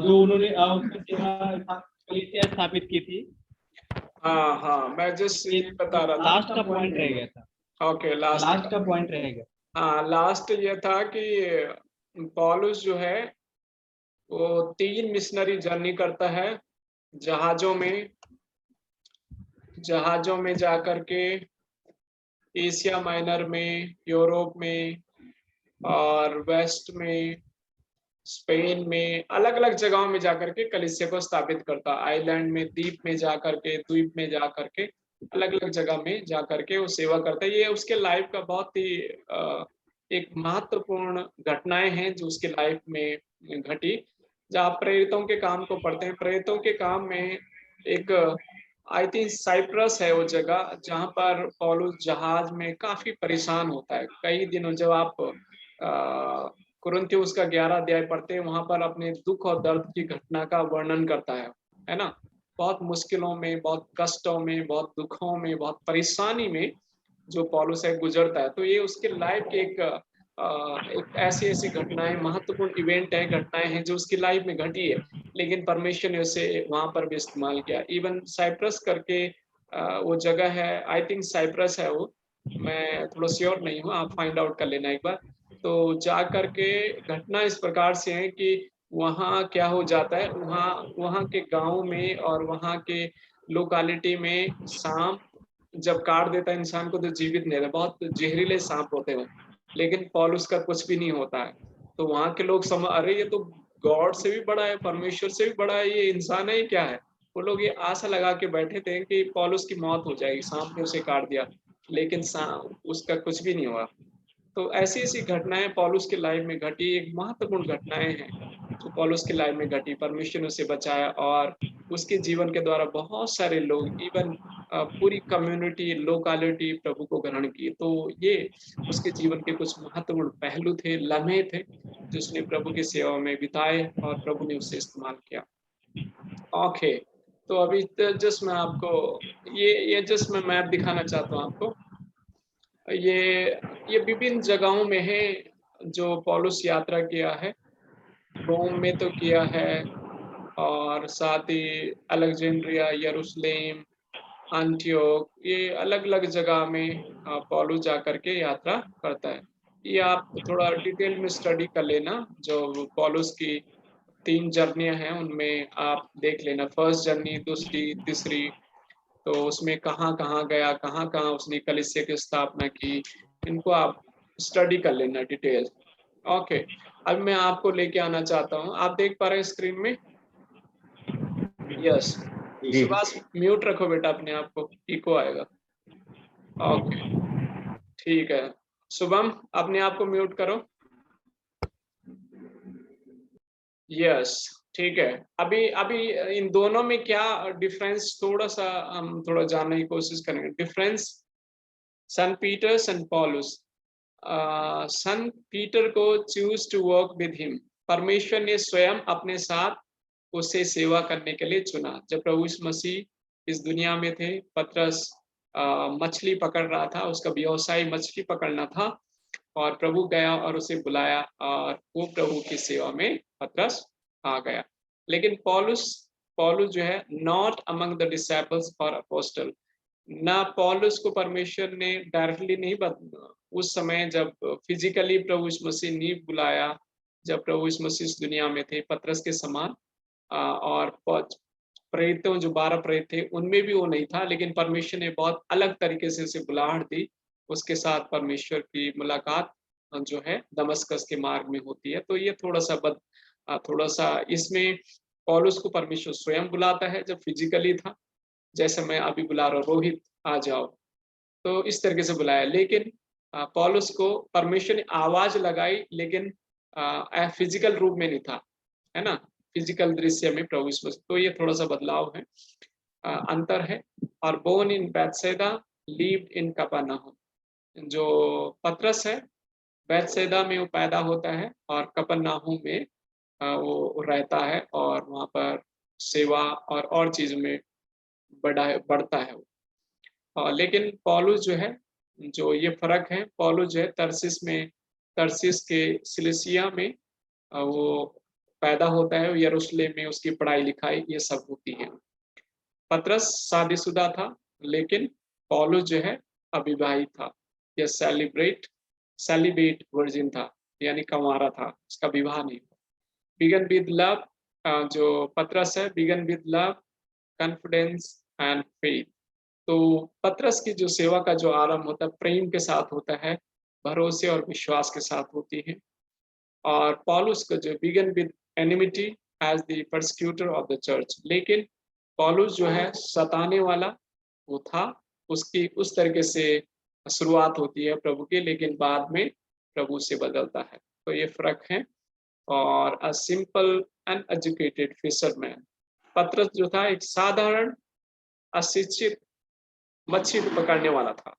जो उन्होंने उसकी कलीसिया स्थापित की थी। हाँ हाँ, मैं जस्ट ये बता रहा था। लास्ट का पॉइंट रह गया था। ओके, लास्ट का पॉइंट रह गया। हाँ, लास्ट ये था कि पौलुस जो है वो 3 मिशनरी जर्नी करता है जहाजों में जा करके एशिया माइनर में, यूरोप में और वेस्ट में, स्पेन में, अलग अलग जगहों में जाकर के कलीसिया को स्थापित करता। आइलैंड में, द्वीप में जा करके अलग अलग जगह में जा करके वो सेवा करता है। ये उसके लाइफ का बहुत ही एक महत्वपूर्ण घटनाएं हैं जो उसके लाइफ में घटी। जहाँ प्रेरितों के काम को पढ़ते हैं, प्रेरितों के काम में एक आई थिंक साइप्रस है वो जगह जहाँ पर पौलुस जहाज में काफी परेशान होता है कई दिनों। जब आप कुरिन्थियों उसका 11 अध्याय पढ़ते हैं, वहां पर अपने दुख और दर्द की घटना का वर्णन करता है ना। बहुत मुश्किलों में, बहुत कष्टों में, बहुत दुखों में, बहुत परेशानी में जो पौलुस है गुजरता है। तो ये उसके लाइफ की एक ऐसी घटनाएं, महत्वपूर्ण इवेंट है, घटनाएं हैं जो उसकी लाइफ में घटी है, लेकिन परमेश्वर ने उसे वहां पर भी इस्तेमाल किया। इवन साइप्रस करके वो जगह है, आई थिंक साइप्रस है वो, मैं थोड़ा श्योर नहीं हूँ, आप फाइंड आउट कर लेना एक बार। तो जा करके घटना इस प्रकार से है कि वहाँ क्या हो जाता है, वहाँ के गांव में और वहाँ के लोकालिटी में सांप जब काट देता है इंसान को तो जीवित नहीं रहता। बहुत जहरीले सांप होते हैं, लेकिन पौलुस का कुछ भी नहीं होता है। तो वहाँ के लोग समझ, अरे ये तो गॉड से भी बड़ा है, परमेश्वर से भी बड़ा है, ये इंसान है, क्या है। वो लोग ये आशा लगा के बैठे थे कि पौलुस की मौत हो जाएगी, सांप ने उसे काट दिया, लेकिन उसका कुछ भी नहीं हुआ। तो ऐसी ऐसी घटनाएं पौलुस की लाइफ में घटी, एक महत्वपूर्ण घटनाएं हैं जो पौलुस की लाइफ में घटी। परमेश्वर ने उसे बचाया और उसके जीवन के द्वारा बहुत सारे लोग, इवन पूरी कम्युनिटी, लोकालिटी प्रभु को ग्रहण की। तो ये उसके जीवन के कुछ महत्वपूर्ण पहलू थे, लम्हे थे जो उसने प्रभु की सेवा में बिताए और प्रभु ने उसे इस्तेमाल किया। ओके, तो अभी जस्ट मैं आपको ये जस्ट मैं मैप दिखाना चाहता हूँ आपको। ये विभिन्न जगहों में है जो पौलुस यात्रा किया है। रोम में तो किया है, और साथ ही अलेक्जेंड्रिया, यरूशलेम, अंटियोक, ये अलग अलग जगह में पौलुस जा करके यात्रा करता है। ये आप थोड़ा डिटेल में स्टडी कर लेना। जो पौलुस की 3 जर्नियां हैं उनमें आप देख लेना, फर्स्ट जर्नी, दूसरी, तीसरी। तो उसमें कहाँ कहाँ गया, कहाँ कहाँ उसने कलीसिया की स्थापना की, इनको आप स्टडी कर लेना डिटेल। ओके, अब मैं आपको लेके आना चाहता हूँ। आप देख पा रहे हैं स्क्रीन में? यस। जी सुभाष म्यूट रखो बेटा अपने आप को, इको आएगा। ओके, ठीक है। शुभम अपने आप को म्यूट करो। यस, ठीक है। अभी अभी इन दोनों में क्या डिफरेंस, थोड़ा सा हम थोड़ा जानने की कोशिश करेंगे। Difference, saint Peter, saint Paulus. Saint Peter को choose to work with him, परमेश्वर ने स्वयं अपने साथ उसे सेवा करने के लिए चुना। जब प्रभु यीशु मसीह इस दुनिया में थे, पतरस मछली पकड़ रहा था, उसका व्यवसाय मछली पकड़ना था, और प्रभु गया और उसे बुलाया, और वो प्रभु की सेवा में पतरस आ गया। लेकिन पौलुस पौलुस जो है, नॉट अमंग द डिसाइपल्स और अपोस्टल। ना पौलुस को परमेश्वर ने डायरेक्टली नहीं उस समय जब फिजिकली प्रभु यीशु मसीह ने बुलाया, जब प्रभु यीशु मसीह इस दुनिया में थे पतरस के समान, और प्रेरितों जो 12 प्रेरित थे उनमें भी वो नहीं था, लेकिन परमेश्वर ने बहुत अलग तरीके से उसे बुलाहट दी। उसके साथ परमेश्वर की मुलाकात जो है दमस्कस के मार्ग में होती है। तो ये थोड़ा सा इसमें पौलुस को परमेश्वर स्वयं बुलाता है जब फिजिकली था, जैसे मैं अभी बुला रहा हूँ, रोहित आ जाओ, तो इस तरीके से बुलाया। लेकिन पौलुस को परमेश्वर ने आवाज लगाई, लेकिन फिजिकल रूप में नहीं था, है ना, फिजिकल दृश्य में प्रभु यीशु मसीह। तो ये थोड़ा सा बदलाव है, अंतर है। और बोर्न इन बैतसैदा, लीव्ड इन कफरनहूम। जो पतरस है, बैतसैदा में वो पैदा होता है और कफरनहूम में वो रहता है, और वहाँ पर सेवा और चीजों में बढ़ता है वो। लेकिन पौलुस जो है, जो ये फर्क है, पौलुस जो है तरसिस के सिलिसिया में वो पैदा होता है यरूशलेम में, उसकी पढ़ाई लिखाई ये सब होती है। पतरस शादीशुदा था, लेकिन पौलुस जो है अविवाहित था। यह सेलिब्रेट वर्जिन था, यानी कंवारा था, उसका विवाह नहीं हुआ। बिगन विद लव, जो पतरस है, began with love, confidence and faith. तो पतरस की जो सेवा का जो आरंभ होता है प्रेम के साथ होता है, भरोसे और विश्वास के साथ होती है। और पौलुस का जो began with enmity as the persecutor of the church, लेकिन पौलुस जो है सताने वाला वो था, उसकी उस तरीके से शुरुआत होती है प्रभु की, लेकिन बाद में प्रभु से बदलता है। तो ये फर्क है। और अ सिंपल अनएजुकेटेड फिशरमैन, पतरस जो था एक साधारण अशिक्षित मच्छी पकड़ने वाला था,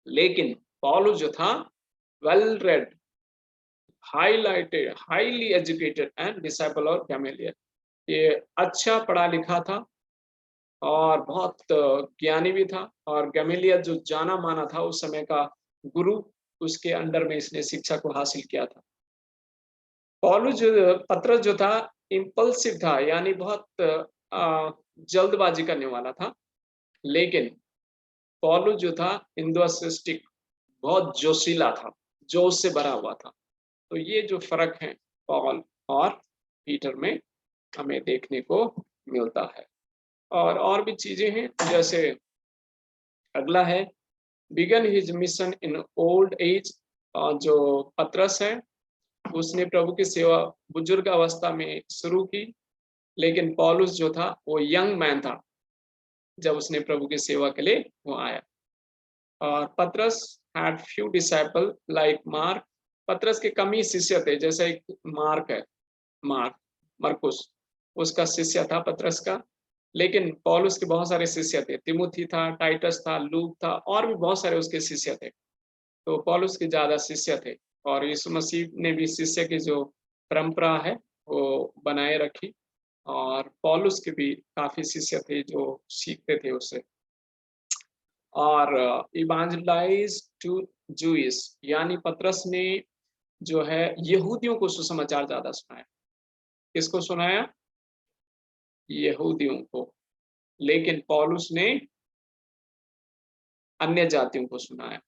लेकिन पौलुस जो था well read, highly educated and disciple of Gamaliel, ये अच्छा पढ़ा लिखा था और बहुत ज्ञानी भी था। और गैमलियल जो जाना माना था उस समय का गुरु, उसके अंडर में इसने शिक्षा को हासिल किया था। पौलुस जो पतरस जो था इम्पल्सिव था, यानी बहुत जल्दबाजी करने वाला था, लेकिन पौलुस जो था इंथुसियास्टिक, बहुत जोशीला था, जोश से भरा हुआ था। तो ये जो फर्क है पॉल और पीटर में हमें देखने को मिलता है। और भी चीजें हैं, जैसे अगला है began his mission in old age. जो पतरस है उसने प्रभु की सेवा बुजुर्ग अवस्था में शुरू की, लेकिन पौलुस जो था वो यंग मैन था जब उसने प्रभु की सेवा के लिए वो आया। और पतरस had few disciple like mark, पतरस के कम ही शिष्य थे, जैसे एक मार्क है, मरकुस उसका शिष्य था पतरस का, लेकिन पौलुस के बहुत सारे शिष्य थे, तिमुथी था, टाइटस था, लूक था, और भी बहुत सारे उसके शिष्य थे। तो पौलुस के ज्यादा शिष्य थे, और यीशु मसीह ने भी शिष्य की जो परंपरा है वो बनाए रखी, और पौलुस के भी काफी शिष्य थे जो सीखते थे उससे। और इवांजेलाइज टू जूइस, यानी पतरस ने जो है यहूदियों को सुसमाचार ज्यादा सुनाया। किसको सुनाया? यहूदियों को। लेकिन पौलुस ने अन्य जातियों को सुनाया।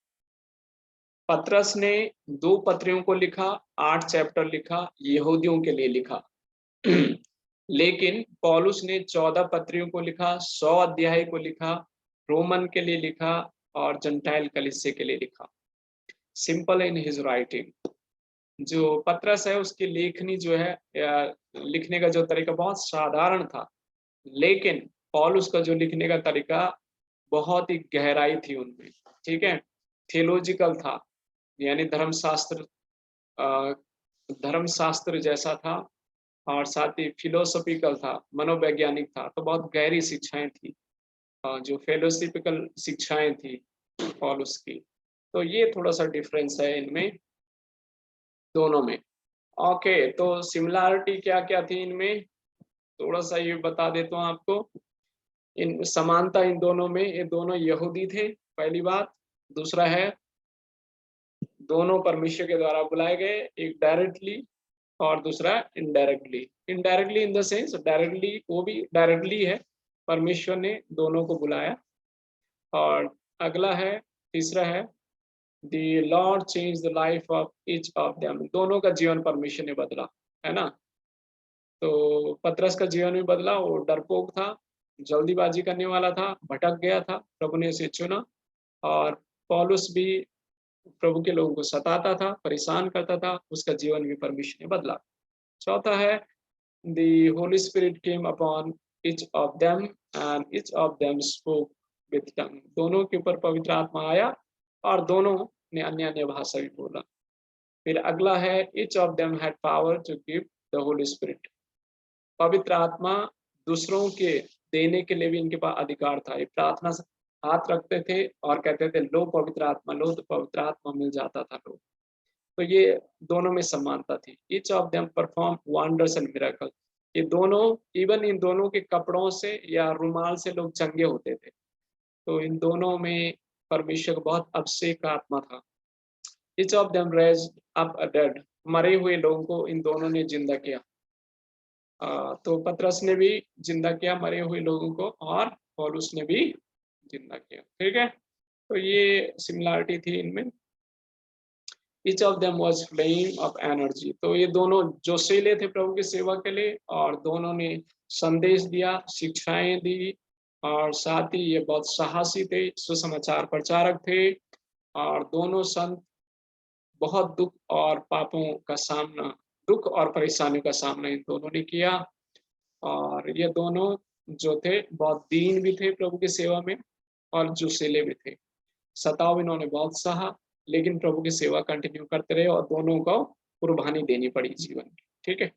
पतरस ने 2 पत्रियों को लिखा, 8 चैप्टर लिखा, यहूदियों के लिए लिखा। लेकिन पौलुस ने 14 पत्रियों को लिखा, 100 अध्याय को लिखा, रोमन के लिए लिखा और जंटाइल कलीसिया के लिए लिखा। Simple in his writing. जो पतरस है उसकी लेखनी जो है लिखने का जो तरीका बहुत साधारण था, लेकिन पौलुस का जो लिखने का तरीका बहुत ही गहराई थी उनमें, ठीक है, थियोलॉजिकल था, यानी धर्मशास्त्र जैसा था, और साथ ही फिलोसॉफिकल था, मनोवैज्ञानिक था। तो बहुत गहरी शिक्षाएं थी, जो फेलोसिपिकल शिक्षाएं थी पौलुस की। तो ये थोड़ा सा डिफरेंस है इनमें दोनों में। ओके, तो सिमिलैरिटी क्या क्या थी इनमें, थोड़ा सा ये बता देता हूँ आपको। इन समानता इन दोनों में, ये दोनों यहूदी थे, पहली बात। दूसरा है दोनों परमेश्वर के द्वारा बुलाए गए, एक डायरेक्टली और दूसरा indirectly. Indirectly in the sense directly, वो भी डायरेक्टली है, परमेश्वर ने दोनों को बुलाया। और अगला है, तीसरा है the Lord change the life of each of them, दोनों का जीवन परमेश्वर ने बदला, है ना। तो पतरस का जीवन भी बदला, वो डरपोक था, जल्दीबाजी करने वाला था, भटक गया था, प्रभु ने उसे चुना। और पौलुस भी प्रभु के लोगों को सताता था, परेशान करता था, उसका जीवन भी परमेश्वर ने बदला। चौथा है the holy spirit came upon each of them and each of them spoke with tongue, दोनों के ऊपर पवित्र आत्मा आया और दोनों ने अन्य अन्य भाषा भी बोला। फिर अगला है each of them had power to give the holy spirit, पवित्र आत्मा दूसरों के देने के लिए भी इनके पास अधिकार था। ये प्रार्थना से हाथ रखते थे और कहते थे लो पवित्र आत्मा लो, तो पवित्र आत्मा मिल जाता था लोग। तो ये दोनों में समानता थी। Each of them perform wonders and miracle, ये दोनों, इवन इन दोनों के कपड़ों से या रुमाल से लोग चंगे होते थे। तो इन दोनों में परमेश्वर का बहुत अभिषेक का आत्मा था। Each of them raise up a dead, मरे हुए लोगों को इन दोनों ने जिंदा किया। तो पतरस ने भी जिंदा किया मरे हुए लोगों को, और पौलुस ने भी जिंदा किया। ठीक है, तो ये सिमिलरिटी थी इनमें। Each of them was flame of energy। तो ये दोनों जोशीले थे प्रभु की सेवा के लिए, और दोनों ने संदेश दिया, शिक्षाएं दी, और साथ ही ये बहुत साहसी थे, सुसमाचार प्रचारक थे। और दोनों संत बहुत दुख और पापों का सामना, दुख और परेशानियों का सामना इन दोनों ने किया। और ये दोनों जो थे बहुत दीन भी थे प्रभु की सेवा में, और जोशीले भी थे। सताव इन्होंने बहुत सहा, लेकिन प्रभु की सेवा कंटिन्यू करते रहे, और दोनों को कुर्बानी देनी पड़ी जीवन की। ठीक है,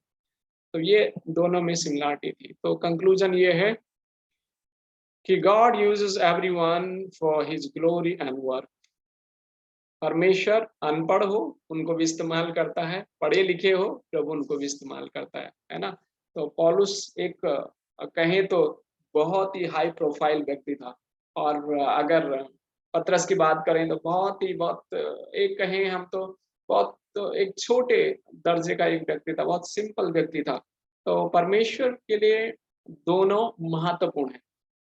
तो ये दोनों में सिमिलरिटी थी। तो कंक्लूजन ये है कि God uses everyone for his glory and work. परमेश्वर अनपढ़ हो उनको भी इस्तेमाल करता है, पढ़े लिखे हो प्रभु उनको भी इस्तेमाल करता है ना। तो पौलुस एक कहें तो बहुत ही हाई प्रोफाइल व्यक्ति था, और अगर पतरस की बात करें तो बहुत एक कहें हम तो बहुत तो एक छोटे दर्जे का एक व्यक्ति था, बहुत सिंपल व्यक्ति था। तो परमेश्वर के लिए दोनों महत्वपूर्ण है।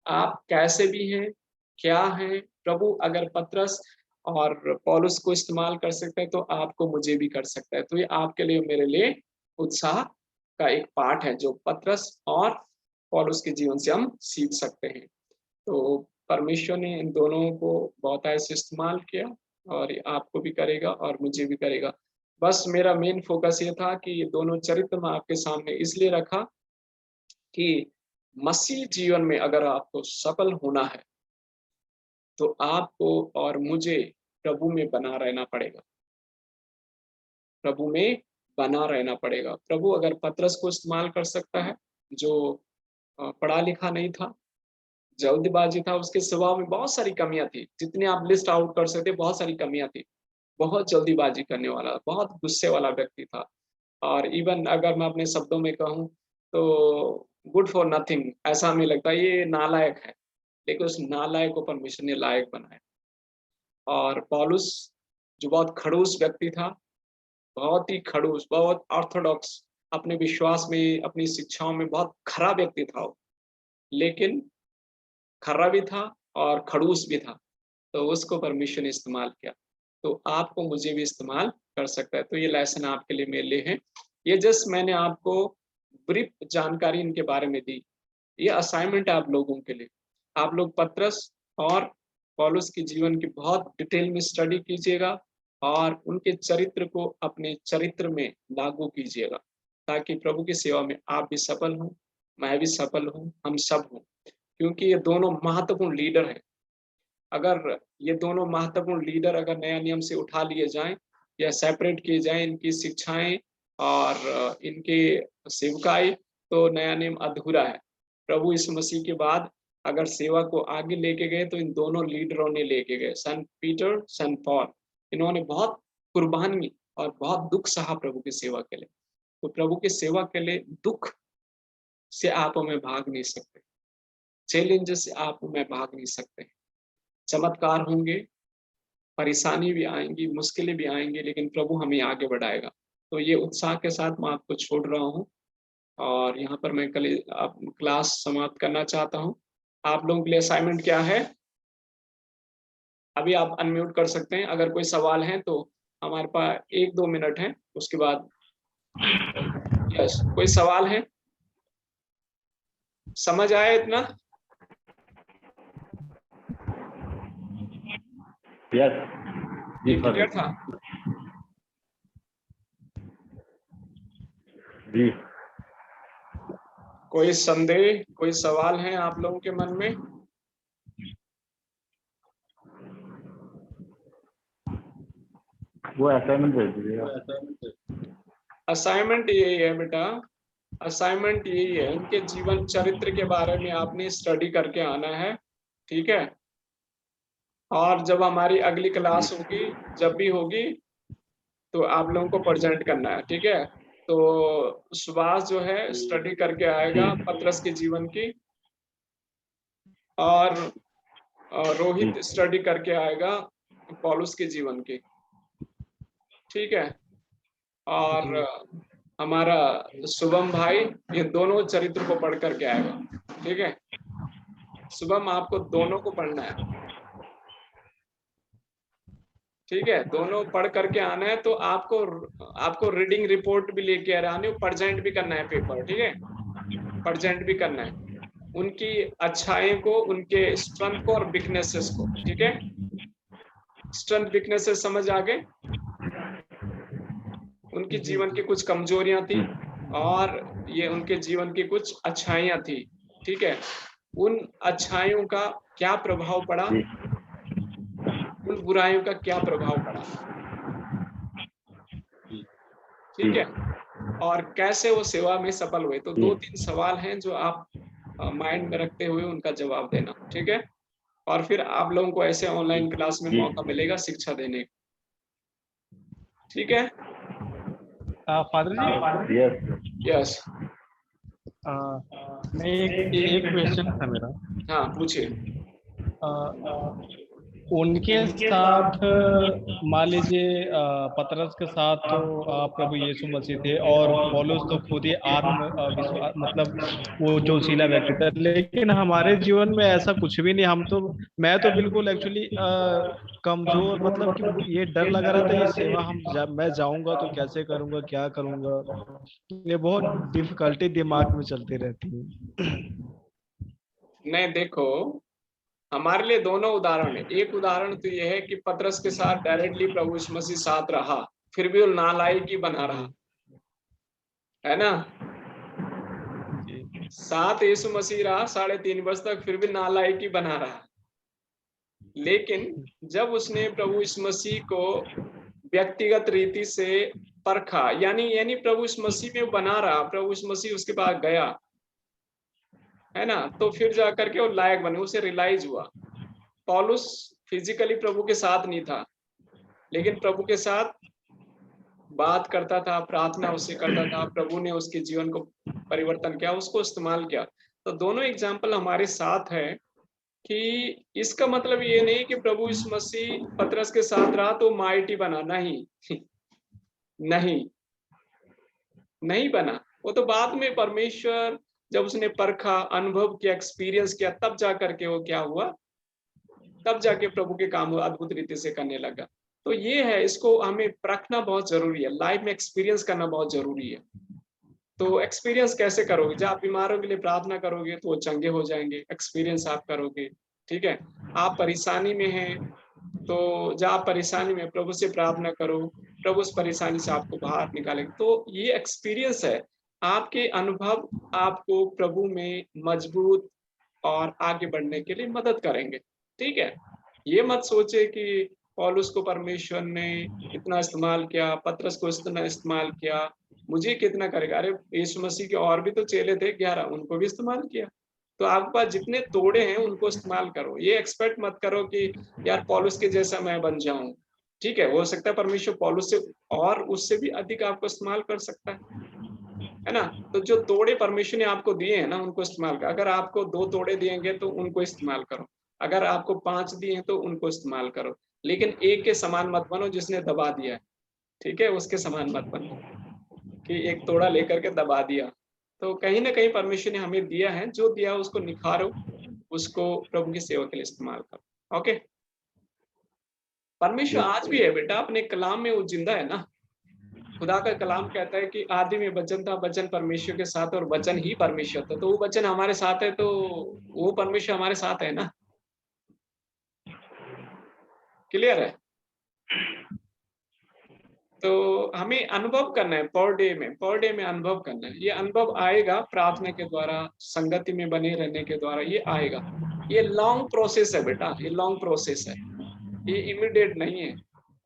आप कैसे भी हैं, क्या हैं, प्रभु अगर पतरस और पौलुस को इस्तेमाल कर सकता है तो आपको मुझे भी कर सकता है। तो ये आपके लिए मेरे लिए उत्साह का एक पाठ है जो पतरस और पौलुस के जीवन से हम सीख सकते हैं। तो परमेश्वर ने इन दोनों को बहुत ऐसे इस्तेमाल किया, और ये आपको भी करेगा और मुझे भी करेगा। बस मेरा मेन फोकस ये था कि ये दोनों चरित्र मैं आपके सामने इसलिए रखा कि मसीह जीवन में अगर आपको सफल होना है तो आपको और मुझे प्रभु में बना रहना पड़ेगा, प्रभु में बना रहना पड़ेगा। प्रभु अगर पतरस को इस्तेमाल कर सकता है जो पढ़ा लिखा नहीं था, जल्दबाजी था, उसके स्वभाव में बहुत सारी कमियां थी, जितने आप लिस्ट आउट कर सकते बहुत सारी कमियां थी, बहुत जल्दीबाजी करने वाला, बहुत गुस्से वाला व्यक्ति था। और इवन अगर मैं अपने शब्दों में कहूँ तो गुड फॉर नथिंग, ऐसा हमें लगता है ये नालायक है, लेकिन उस नालायक को परमेश्वर ने लायक बनाया। और पौलुस जो बहुत खड़ूस व्यक्ति था, बहुत ही खड़ूस, बहुत ऑर्थोडॉक्स, अपने विश्वास में, अपनी शिक्षाओं में बहुत खरा व्यक्ति था वो, लेकिन खरा भी था और खड़ूस भी था। तो उसको परमेश्वर ने इस्तेमाल किया, तो आपको मुझे भी इस्तेमाल कर सकता है। तो ये लेसन आपके लिए मेरे लिए है। ये जस्ट मैंने आपको ब्रीफ जानकारी इनके बारे में दी। ये असाइनमेंट है आप लोगों के लिए। आप लोग पतरस और पौलुस के जीवन की बहुत डिटेल में स्टडी कीजिएगा, और उनके चरित्र को अपने चरित्र में लागू कीजिएगा, ताकि प्रभु की सेवा में आप भी सफल हों, मैं भी सफल हूँ, हम सब हों। क्योंकि ये दोनों महत्वपूर्ण लीडर हैं। अगर ये दोनों महत्वपूर्ण लीडर अगर नया नियम से उठा लिए जाएं या सेपरेट किए जाएं, इनकी शिक्षाएं और इनके सेवकाई, तो नया नियम अधूरा है। प्रभु यीशु मसीह के बाद अगर सेवा को आगे लेके गए तो इन दोनों लीडरों ने लेके गए, सन पीटर, सन पॉल। इन्होंने बहुत कुर्बानी और बहुत दुख सहा प्रभु की सेवा के लिए। तो प्रभु की सेवा के लिए दुख से आप में भाग नहीं सकते, चैलेंज से आप में भाग नहीं सकते। चमत्कार होंगे, परेशानी भी आएंगी, मुश्किलें भी आएंगी, लेकिन प्रभु हमें आगे बढ़ाएगा। तो ये उत्साह के साथ मैं आपको छोड़ रहा हूँ, और यहाँ पर मैं कल क्लास समाप्त करना चाहता हूँ। आप लोगों के लिए असाइनमेंट क्या है, अभी आप अनम्यूट कर सकते हैं। अगर कोई सवाल है तो हमारे पास 1-2 मिनट है, उसके बाद यस, कोई सवाल है? समझ आया इतना? यस जी सर, क्लियर था? जी कोई संदेह, कोई सवाल है आप लोगों के मन में? वो असाइनमेंट भेज दीजिएगा। असाइनमेंट यही है बेटा, असाइनमेंट यही है, इनके जीवन चरित्र के बारे में आपने स्टडी करके आना है। ठीक है, और जब हमारी अगली क्लास होगी, जब भी होगी, तो आप लोगों को प्रेजेंट करना है। ठीक है, तो सुभाष जो है स्टडी करके आएगा पतरस के जीवन की, और रोहित स्टडी करके आएगा पौलुस के जीवन की। ठीक है, और हमारा शुभम भाई, ये दोनों चरित्र को पढ़ करके आएगा। ठीक है शुभम, आपको दोनों को पढ़ना है। ठीक है, दोनों पढ़ करके आना है। तो आपको रीडिंग रिपोर्ट भी लेके आनी है, प्रेजेंट भी करना है पेपर। ठीक है, प्रेजेंट भी करना है उनकी अच्छाइयों को, उनके स्ट्रेंथ को और वीकनेसेस को। ठीक है, स्ट्रेंथ वीकनेसेस समझ आ गए। उनकी जीवन की कुछ कमजोरियां थी और ये उनके जीवन की कुछ अच्छाइयां थी। ठीक है, उन अच्छाइयों का क्या प्रभाव पड़ा, उन बुराइयों का क्या प्रभाव पड़ा। ठीक है, और कैसे वो सेवा में सफल हुए। तो 2-3 सवाल हैं जो आप माइंड में रखते हुए उनका जवाब देना। ठीक है, और फिर आप लोगों को ऐसे ऑनलाइन क्लास में मौका मिलेगा शिक्षा देने का। ठीक है फादर जी, Yes. यस मैं एक क्वेश्चन था मेरा। हाँ पूछिए। उनके साथ मान लीजिए पतरस के साथ तो प्रभु यीशु मसीह थे और पौलुस तो खुद ही विश्वास मतलब वो जोशीला व्यक्ति था, लेकिन हमारे जीवन में ऐसा कुछ भी नहीं। मैं तो बिल्कुल एक्चुअली कमजोर, मतलब कि ये डर लगा रहा था ये सेवा मैं जाऊंगा तो कैसे करूंगा, क्या करूंगा, ये बहुत डिफिकल्टी दिमाग में चलती रहती है। नहीं देखो, हमारे लिए दोनों उदाहरण है। एक उदाहरण तो यह है कि पतरस के साथ डायरेक्टली प्रभु यीशु मसीह साथ रहा, फिर भी वो नालायक ही बना रहा, है ना। साथ यीशु मसीह रहा 3.5 वर्ष तक, फिर भी नालायक ही बना रहा। लेकिन जब उसने प्रभु यीशु मसीह को व्यक्तिगत रीति से परखा, यानी प्रभु यीशु मसीह में बना रहा, प्रभु यीशु मसीह उसके पास गया, है ना, तो फिर जाकर के वो लायक बने, उसे रियलाइज हुआ। पौलुस फिजिकली प्रभु के साथ नहीं था, लेकिन प्रभु के साथ बात करता था, प्रार्थना उससे करता था, प्रभु ने उसके जीवन को परिवर्तन किया, उसको इस्तेमाल किया। तो दोनों एग्जाम्पल हमारे साथ है कि इसका मतलब ये नहीं कि प्रभु यीशु मसीह पतरस के साथ रहा तो माइटी बना, नहीं नहीं नहीं बना। वो तो बाद में परमेश्वर जब उसने परखा, अनुभव किया, एक्सपीरियंस किया, तब जा करके वो क्या हुआ, तब जाके प्रभु के काम अद्भुत रीति से करने लगा। तो ये है, इसको हमें परखना बहुत जरूरी है, लाइफ में एक्सपीरियंस करना बहुत जरूरी है। तो एक्सपीरियंस कैसे करोगे? जब आप बीमारों के लिए प्रार्थना करोगे तो वो चंगे हो जाएंगे, एक्सपीरियंस आप करोगे। ठीक है, आप परेशानी में हैं तो जब आप परेशानी में प्रभु से प्रार्थना करो, प्रभु उस परेशानी से आपको बाहर निकालेंगे। तो ये एक्सपीरियंस है, आपके अनुभव आपको प्रभु में मजबूत और आगे बढ़ने के लिए मदद करेंगे। ठीक है, ये मत सोचे कि पौलुस को परमेश्वर ने इतना इस्तेमाल किया, पतरस को इतना इस्तेमाल किया, मुझे कितना करेगा। अरे यीशु मसीह के और भी तो चेले थे 11, उनको भी इस्तेमाल किया। तो आपके पास जितने तोड़े हैं उनको इस्तेमाल करो। ये एक्सपेक्ट मत करो कि यार पौलुस के जैसा मैं बन जाऊं। ठीक है, हो सकता है परमेश्वर पौलुस से और उससे भी अधिक आपको इस्तेमाल कर सकता है ना। तो जो तोड़े परमेश्वर ने आपको दिए हैं ना, उनको इस्तेमाल करो। अगर आपको 2 तोड़े दिएंगे तो उनको इस्तेमाल करो, अगर आपको 5 दिए हैं तो उनको इस्तेमाल करो, लेकिन एक के समान मत बनो जिसने दबा दिया है। ठीक है, उसके समान मत बनो कि एक तोड़ा लेकर के दबा दिया। तो कहीं ना कहीं परमेश्वर ने हमें दिया है, जो दिया है उसको निखारो, उसको प्रभु की सेवा के लिए इस्तेमाल करो। ओके, परमेश्वर आज भी है बेटा, अपने कलाम में वो जिंदा है ना। खुदा का कलाम कहता है कि आदि में वचन था, वचन परमेश्वर के साथ और वचन ही परमेश्वर था। तो वो वचन हमारे साथ है, तो वो परमेश्वर हमारे साथ है ना। क्लियर है? तो हमें अनुभव करना है, पर डे में अनुभव करना है। ये अनुभव आएगा प्रार्थना के द्वारा, संगति में बने रहने के द्वारा, ये आएगा। ये लॉन्ग प्रोसेस है बेटा, ये लॉन्ग प्रोसेस है, ये इमीडिएट नहीं है,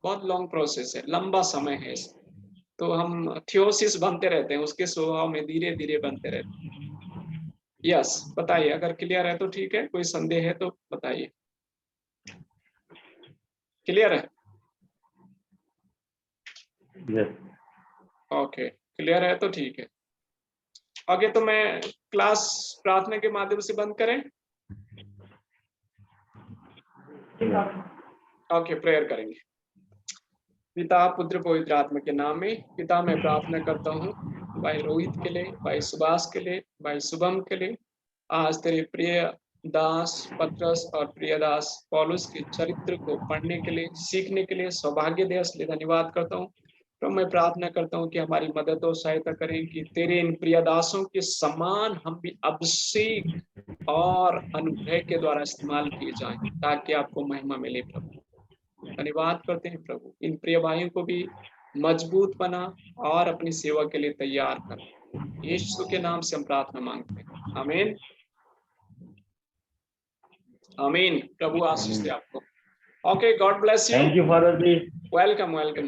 बहुत लॉन्ग प्रोसेस है, लंबा समय है। तो हम थियोसिस बनते रहते हैं, उसके स्वभाव में धीरे धीरे बनते रहते हैं। यस, बताइए, अगर क्लियर है तो ठीक है, कोई संदेह है तो बताइए। क्लियर है? Yes. ओके, क्लियर है तो ठीक है। ओके, तो मैं क्लास प्रार्थना के माध्यम से बंद करें। ओके, प्रेयर करेंगे। पिता, पुत्र, पवित्र आत्मा के नाम में। पिता, मैं प्रार्थना करता हूँ भाई रोहित के लिए, भाई सुभाष के लिए, भाई शुभम के लिए। आज तेरे प्रिय दास पत्रस और प्रिय दास पौलुस के चरित्र को पढ़ने के लिए, सीखने के लिए सौभाग्य दे, इसलिए धन्यवाद करता हूँ। तो मैं प्रार्थना करता हूँ कि हमारी मदद और सहायता करें कि तेरे इन प्रिय दासों के समान हम भी अभिषेक और अनुग्रह के द्वारा इस्तेमाल किए जाएं, ताकि आपको महिमा मिले प्रभु। धन्यवाद करते हैं प्रभु, इन प्रिय भाइयों को भी मजबूत बना और अपनी सेवा के लिए तैयार कर। यीशु के नाम से हम प्रार्थना मांगते हैं, आमीन आमीन। प्रभु आशीष दे आपको। Okay, God bless you. Thank you, Father ji. Welcome welcome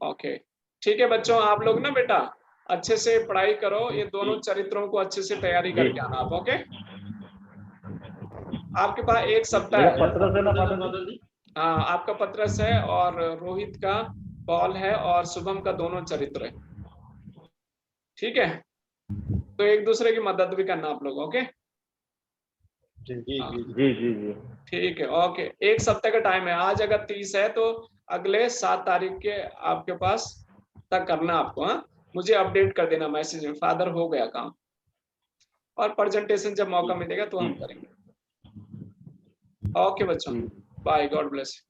okay, ठीक है बच्चों, आप लोग ना बेटा अच्छे से पढ़ाई करो, ये दोनों चरित्रों को अच्छे से तैयारी करके आना आप। ओके, आपके पास एक सप्ताह मेरा है। पत्र है ना फादर जी? हाँ, आपका पत्रस है और रोहित का पॉल है और शुभम का दोनों चरित्र है। ठीक है, तो एक दूसरे की मदद भी करना आप लोग। ओके जी जी जी जी जी जी। ठीक है। ओके, एक सप्ताह का टाइम है। आज अगर 30 है तो अगले 7 तारीख के आपके पास तक करना आपको। हाँ, मुझे अपडेट कर देना मैसेज में, फादर हो गया काम। और प्रेजेंटेशन जब मौका मिलेगा तो हम करेंगे। ओके बच्चों, बाय, गॉड ब्लेस।